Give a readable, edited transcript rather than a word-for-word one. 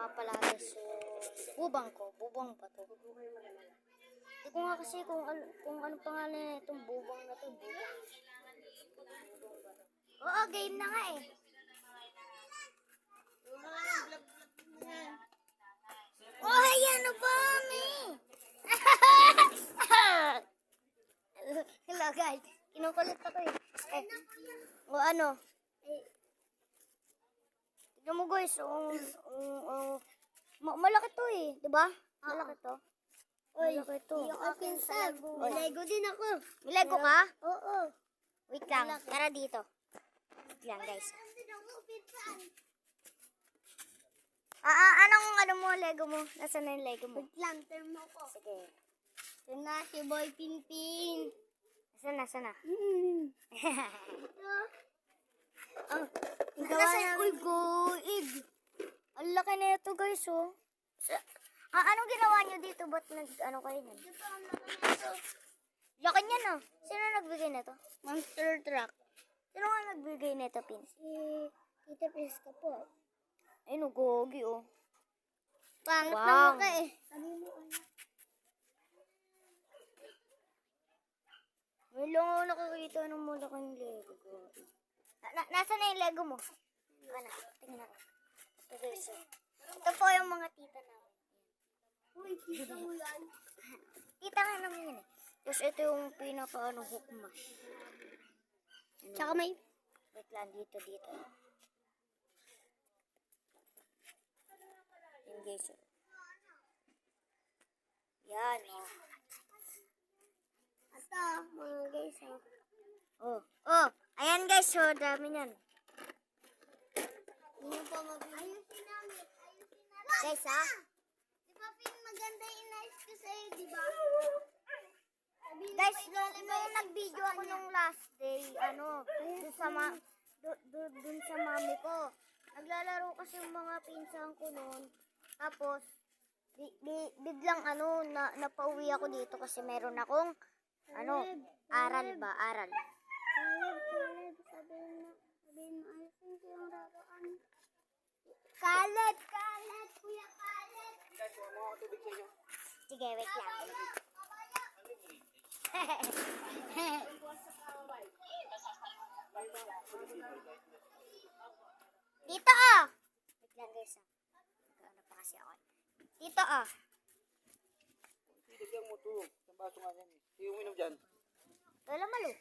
nga pala guys, so, bubang ba to? Hindi ko nga kasi kung ano pangalan na itong bubang na to, bubang. Oo, game na nga eh. Oh, ayan na ba, mi? Hello guys, kinukulit ako eh. O ano? Tignan mo guys, malaki to eh, di ba? Malaki to. Malaki to. May Lego din ako. May Lego ka? Oo. Wait lang, tara dito. Wait lang guys. Anong ano mo, Lego mo? Nasaan na yung Lego mo? Wait lang, turn mo ko. Sige. Ito na si Boy Pinpin. Nasaan na? Ito. Uy, goig. Ang laki na ito guys, oh. Anong ginawa nyo dito? Ba't ano kayo nun? Ito ang laki nito. Laki niya na. Sino nagbigay nito? Monster truck. Sino nga nagbigay nito, Pin? Si Tita Priska po. Ay, no, gogi, oh. Pangit Wow. na mukha eh. Sabi mo ano? May lang ako nakakita ng malaking Lego. Nasaan na yung Lego mo? Tingnan na. Ito guys, oh. Ito po yung mga tita namin. Uy, kita mo yan. Tita nga naman yun eh. Tapos ito yung hook-mash. Tsaka may... Wait lang, dito. Yung guys, oh. Yan, oh. Ito, mga guys, oh. Oh, ayan guys, oh, dami niyan. Hindi pa ayusin namin. Guys, ha? Di ba, Pin, maganda yung inayos ko sa'yo, di ba? Guys, nung nag-video ako nung last day, dun sa mami ko, naglalaro kasi yung mga pinsan ko noon. Tapos, biglang napauwi ako dito kasi meron akong, aral. Caleb, sabihin mo, ayusin ko yung laruan. Kalat! Kuya Caleb! Sige, wait lang. Dito, oh! Wait lang guys, nag-ano pa kasi ako. Dito, oh! Bigyan mo to. Ang baso nga yan eh. Yung uminom dyan. Wala malo.